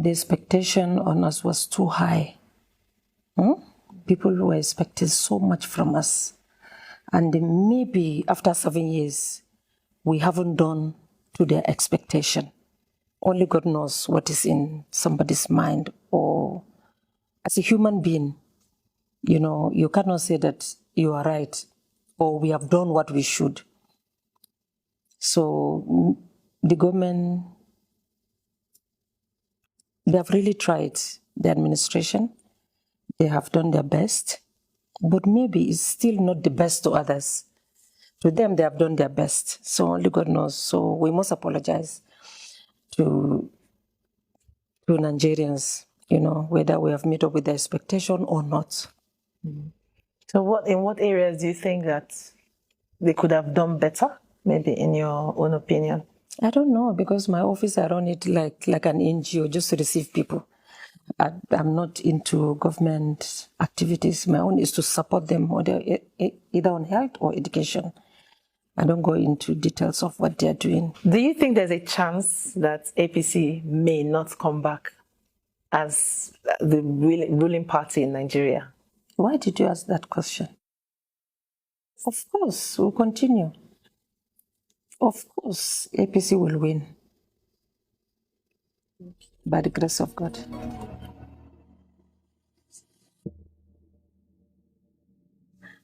the expectation on us was too high. People were expecting so much from us. And maybe after 7 years, we haven't done to their expectation. Only God knows what is in somebody's mind. Or as a human being, you cannot say that you are right or we have done what we should. So the government, they have really tried, the administration. They have done their best, but maybe it's still not the best to others. To them, they have done their best. So only God knows. So we must apologize to Nigerians, whether we have met up with the expectation or not. So in what areas do you think that they could have done better, maybe in your own opinion? I don't know, because my office, I run it like an NGO just to receive people. I'm not into government activities. My own is to support them either on health or education. I don't go into details of what they're doing. Do you think there's a chance that APC may not come back as the ruling party in Nigeria? Why did you ask that question? Of course, we'll continue. Of course, APC will win. By the grace of God.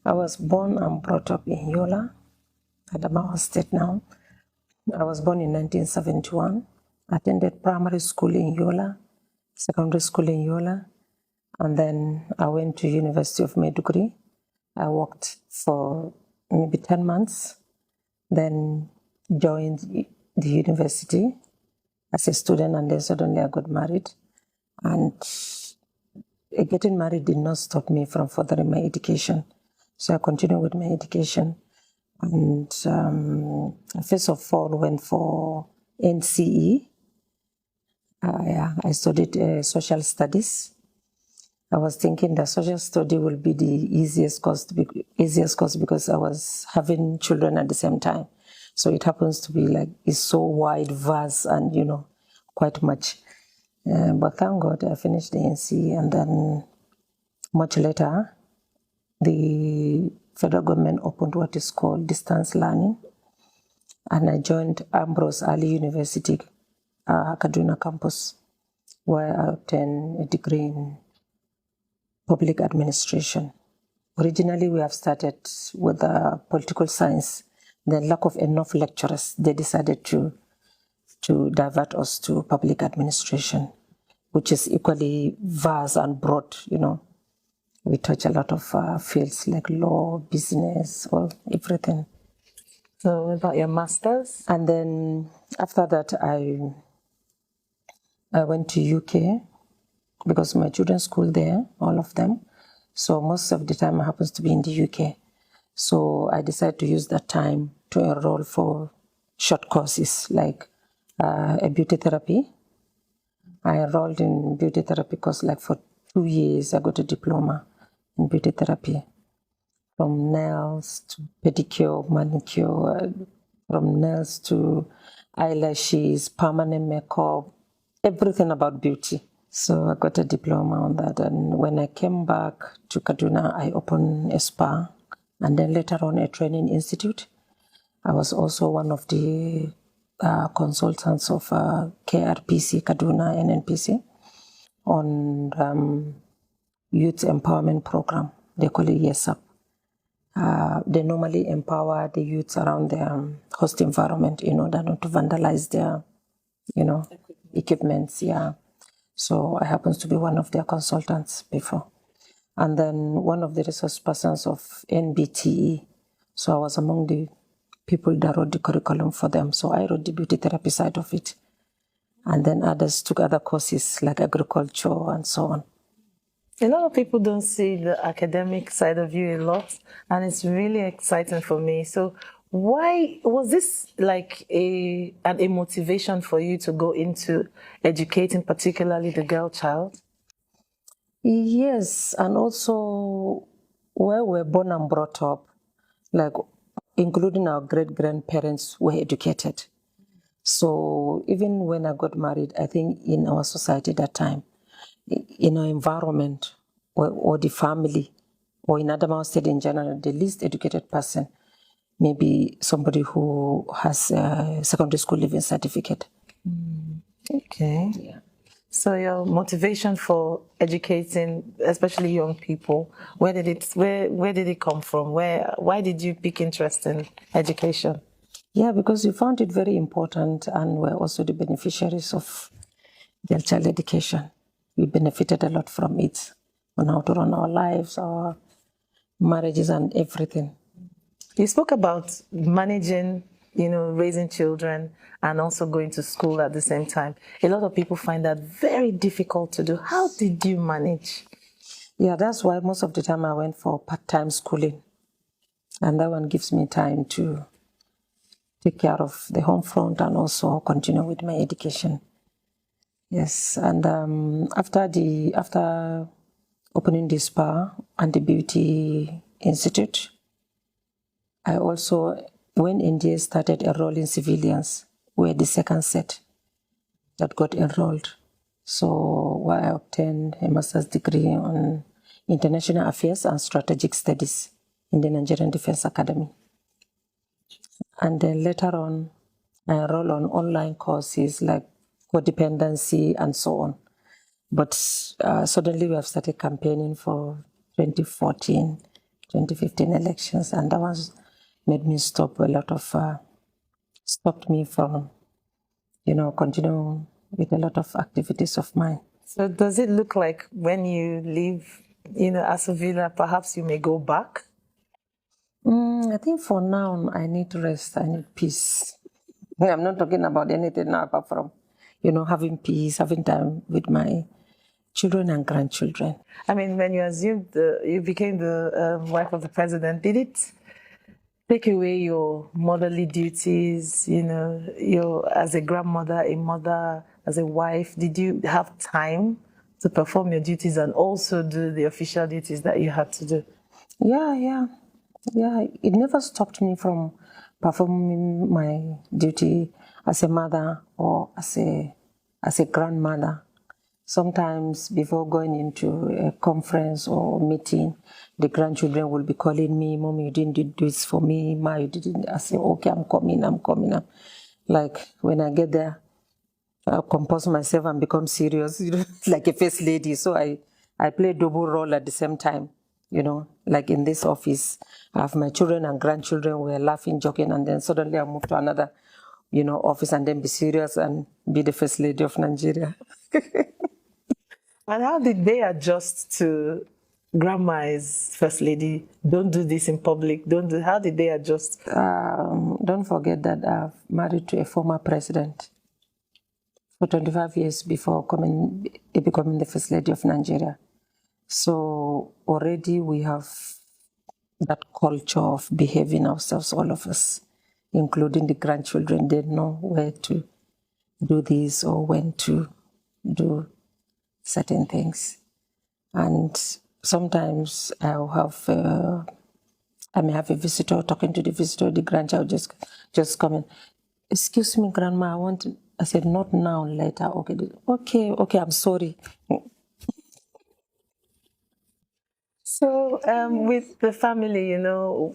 I was born and brought up in Yola, Adamawa State now. I was born in 1971. Attended primary school in Yola, secondary school in Yola, and then I went to University of Maiduguri. I worked for maybe 10 months, then joined the university as a student, and then suddenly I got married. And getting married did not stop me from furthering my education. So I continued with my education. And first of all, went for NCE. I studied social studies. I was thinking that social study will be the easiest course because I was having children at the same time. So it happens to be it's so wide, vast, and quite much. But thank God I finished the NCE, and then much later, the federal government opened what is called distance learning, and I joined Ambrose Ali University, Kaduna campus, where I obtained a degree in public administration. Originally, we have started with political science. The lack of enough lecturers, they decided to divert us to public administration, which is equally vast and broad, We touch a lot of fields like law, business, or everything. So what about your master's? And then after that, I went to UK because my children school there, all of them. So most of the time I happens to be in the UK. So I decided to use that time to enroll for short courses like a beauty therapy. I enrolled in beauty therapy course for 2 years. I got a diploma in beauty therapy, from nails to pedicure, manicure, from nails to eyelashes, permanent makeup, everything about beauty. So I got a diploma on that. And when I came back to Kaduna, I opened a spa and then later on a training institute. I was also one of the consultants of KRPC, Kaduna NNPC, on youth empowerment program. They call it YESUP. They normally empower the youth around their host environment in order not to vandalize their, equipments. Yeah. So I happen to be one of their consultants before. And then one of the resource persons of NBTE. So I was among the people that wrote the curriculum for them. So I wrote the beauty therapy side of it. And then others took other courses like agriculture and so on. A lot of people don't see the academic side of you a lot, and it's really exciting for me. So why was this a motivation for you to go into educating, particularly the girl child? Yes, and also where we're born and brought up, including our great-grandparents were educated. So even when I got married, I think in our society that time, in our environment or the family or in Adamawa State in general, the least educated person may be somebody who has a secondary school leaving certificate. Okay. Yeah. So your motivation for educating, especially young people, where did it come from? Why did you pick interest in education? Yeah, because we found it very important and we're also the beneficiaries of their child education. We benefited a lot from it on how to run our lives, our marriages and everything. You spoke about managing, raising children and also going to school at the same time. A lot of people find that very difficult to do. How did you manage? Yeah, that's why most of the time I went for part-time schooling. And that one gives me time to take care of the home front and also continue with my education. Yes, and after opening the spa and the beauty institute, I also, when India started enrolling civilians, were the second set that got enrolled. So I obtained a master's degree on international affairs and strategic studies in the Nigerian Defense Academy. And then later on, I enrolled on online courses like codependency and so on. But suddenly we have started campaigning for 2014, 2015 elections, and that was made me stop a lot of, stopped me from, continuing with a lot of activities of mine. So does it look like when you leave, Asavila, perhaps you may go back? I think for now, I need rest, I need peace. I'm not talking about anything now apart from, having peace, having time with my children and grandchildren. I mean, when you assumed you became the wife of the president, did it take away your motherly duties, your as a grandmother, a mother, as a wife? Did you have time to perform your duties and also do the official duties that you had to do? Yeah. It never stopped me from performing my duty as a mother or as a grandmother. Sometimes before going into a conference or meeting, the grandchildren will be calling me, "Mommy, you didn't do this for me. Ma, you didn't." I say, "Okay, I'm coming. Like when I get there, I'll compose myself and become serious, like a first lady. So I play a double role at the same time, like in this office, I have my children and grandchildren, we're laughing, joking, and then suddenly I move to another, office and then be serious and be the first lady of Nigeria. And how did they adjust to grandma is first lady? Don't do this in public. Don't do. How did they adjust? Don't forget that I've married to a former president for 25 years before becoming the first lady of Nigeria. So already we have that culture of behaving ourselves, all of us, including the grandchildren. They know where to do this or when to do certain things. And sometimes I may have a visitor, talking to the visitor, the grandchild just coming. "Excuse me, grandma, I said, "Not now, later." Okay, I'm sorry. So with the family,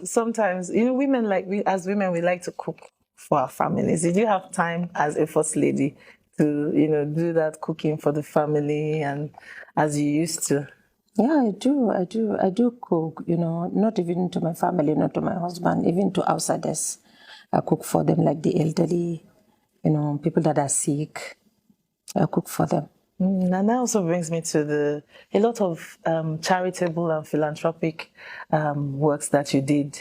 sometimes women as women we like to cook for our families. Did you have time as a first lady to do that cooking for the family and as you used to? Yeah, I do cook, not even to my family, not to my husband, even to outsiders. I cook for them, like the elderly, people that are sick. I cook for them. And that also brings me to a lot of charitable and philanthropic works that you did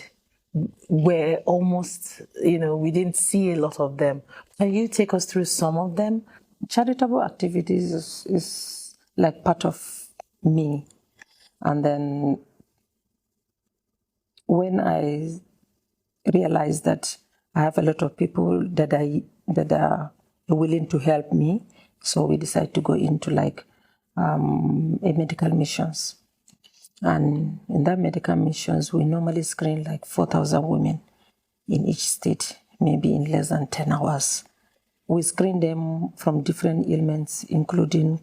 where almost, we didn't see a lot of them. Can you take us through some of them? Charitable activities is like part of me. And then when I realized that I have a lot of people that are willing to help me, so we decided to go into like a medical missions. And in that medical missions, we normally screen like 4,000 women in each state, maybe in less than 10 hours. we screen them from different ailments, including